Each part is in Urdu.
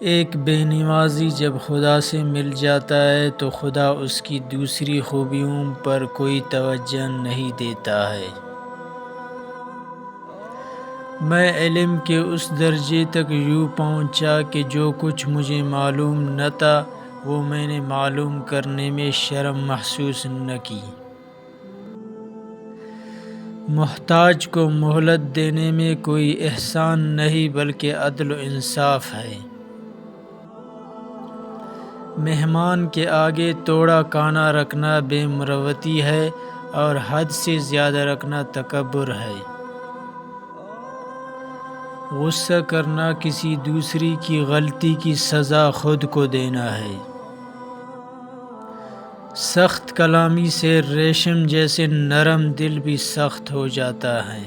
ایک بے نمازی جب خدا سے مل جاتا ہے تو خدا اس کی دوسری خوبیوں پر کوئی توجہ نہیں دیتا ہے۔ میں علم کے اس درجے تک یوں پہنچا کہ جو کچھ مجھے معلوم نہ تھا وہ میں نے معلوم کرنے میں شرم محسوس نہ کی۔ محتاج کو مہلت دینے میں کوئی احسان نہیں بلکہ عدل و انصاف ہے۔ مہمان کے آگے توڑا کانا رکھنا بے مروتی ہے اور حد سے زیادہ رکھنا تکبر ہے۔ غصہ کرنا کسی دوسری کی غلطی کی سزا خود کو دینا ہے۔ سخت کلامی سے ریشم جیسے نرم دل بھی سخت ہو جاتا ہے۔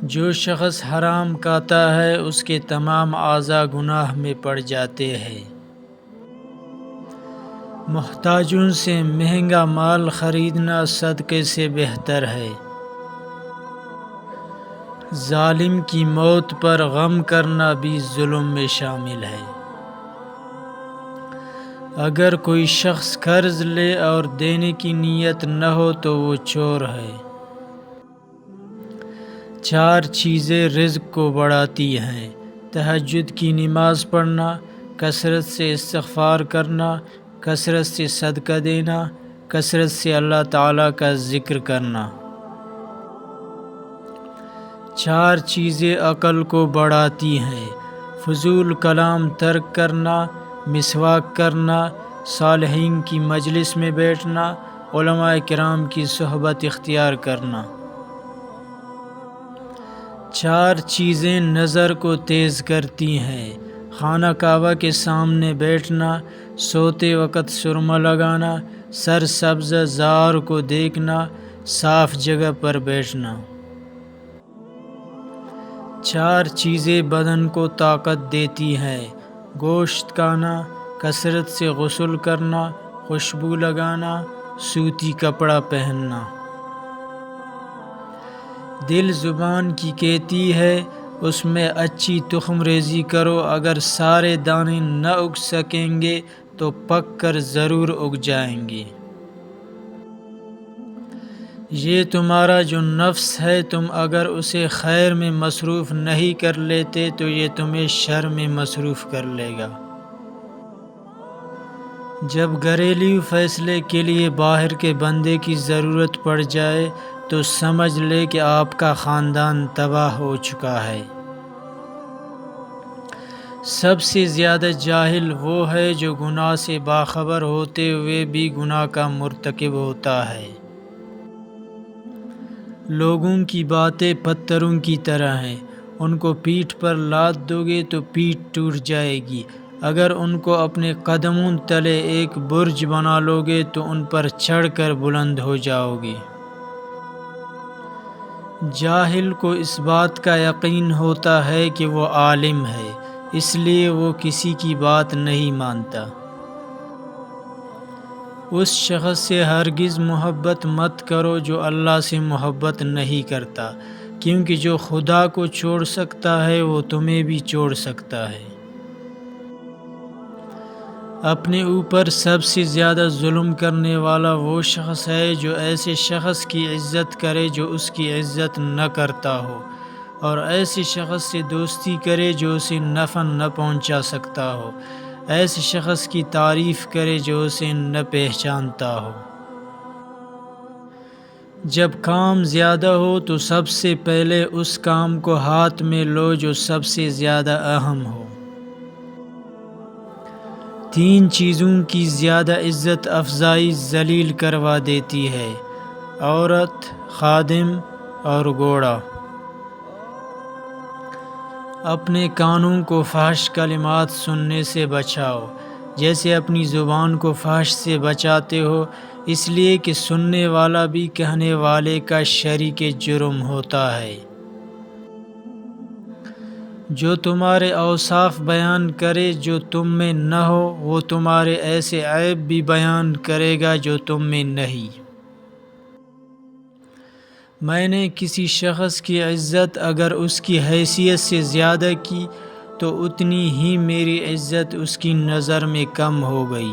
جو شخص حرام کھاتا ہے اس کے تمام اعضاء گناہ میں پڑ جاتے ہیں۔ محتاجوں سے مہنگا مال خریدنا صدقے سے بہتر ہے۔ ظالم کی موت پر غم کرنا بھی ظلم میں شامل ہے۔ اگر کوئی شخص قرض لے اور دینے کی نیت نہ ہو تو وہ چور ہے۔ 4 چیزیں رزق کو بڑھاتی ہیں: تہجد کی نماز پڑھنا، کثرت سے استغفار کرنا، کثرت سے صدقہ دینا، کثرت سے اللہ تعالیٰ کا ذکر کرنا۔ 4 چیزیں عقل کو بڑھاتی ہیں: فضول کلام ترک کرنا، مسواک کرنا، صالحین کی مجلس میں بیٹھنا، علماء کرام کی صحبت اختیار کرنا۔ 4 چیزیں نظر کو تیز کرتی ہیں: خانہ کعبہ کے سامنے بیٹھنا، سوتے وقت سرما لگانا، سر سبز زار کو دیکھنا، صاف جگہ پر بیٹھنا۔ 4 چیزیں بدن کو طاقت دیتی ہیں: گوشت کھانا، کثرت سے غسل کرنا، خوشبو لگانا، سوتی کپڑا پہننا۔ دل زبان کی کہتی ہے اس میں اچھی تخم ریزی کرو، اگر سارے دانے نہ اگ سکیں گے تو پک کر ضرور اگ جائیں گے۔ یہ تمہارا جو نفس ہے تم اگر اسے خیر میں مصروف نہیں کر لیتے تو یہ تمہیں شر میں مصروف کر لے گا۔ جب گھریلو فیصلے کے لیے باہر کے بندے کی ضرورت پڑ جائے تو سمجھ لے کہ آپ کا خاندان تباہ ہو چکا ہے۔ سب سے زیادہ جاہل وہ ہے جو گناہ سے باخبر ہوتے ہوئے بھی گناہ کا مرتکب ہوتا ہے۔ لوگوں کی باتیں پتھروں کی طرح ہیں، ان کو پیٹھ پر لاد دو گے تو پیٹھ ٹوٹ جائے گی، اگر ان کو اپنے قدموں تلے ایک برج بنا لو گے تو ان پر چڑھ کر بلند ہو جاؤ گے۔ جاہل کو اس بات کا یقین ہوتا ہے کہ وہ عالم ہے، اس لیے وہ کسی کی بات نہیں مانتا۔ اس شخص سے ہرگز محبت مت کرو جو اللہ سے محبت نہیں کرتا، کیونکہ جو خدا کو چھوڑ سکتا ہے وہ تمہیں بھی چھوڑ سکتا ہے۔ اپنے اوپر سب سے زیادہ ظلم کرنے والا وہ شخص ہے جو ایسے شخص کی عزت کرے جو اس کی عزت نہ کرتا ہو، اور ایسے شخص سے دوستی کرے جو اسے نفع نہ پہنچا سکتا ہو، ایسے شخص کی تعریف کرے جو اسے نہ پہچانتا ہو۔ جب کام زیادہ ہو تو سب سے پہلے اس کام کو ہاتھ میں لو جو سب سے زیادہ اہم ہو۔ 3 چیزوں کی زیادہ عزت افزائی ذلیل کروا دیتی ہے: عورت، خادم اور گھوڑا۔ اپنے کانوں کو فحش کلمات سننے سے بچاؤ، جیسے اپنی زبان کو فحش سے بچاتے ہو، اس لیے کہ سننے والا بھی کہنے والے کا شریک جرم ہوتا ہے۔ جو تمہارے اوصاف بیان کرے جو تم میں نہ ہو، وہ تمہارے ایسے عیب بھی بیان کرے گا جو تم میں نہیں۔ میں نے کسی شخص کی عزت اگر اس کی حیثیت سے زیادہ کی تو اتنی ہی میری عزت اس کی نظر میں کم ہو گئی۔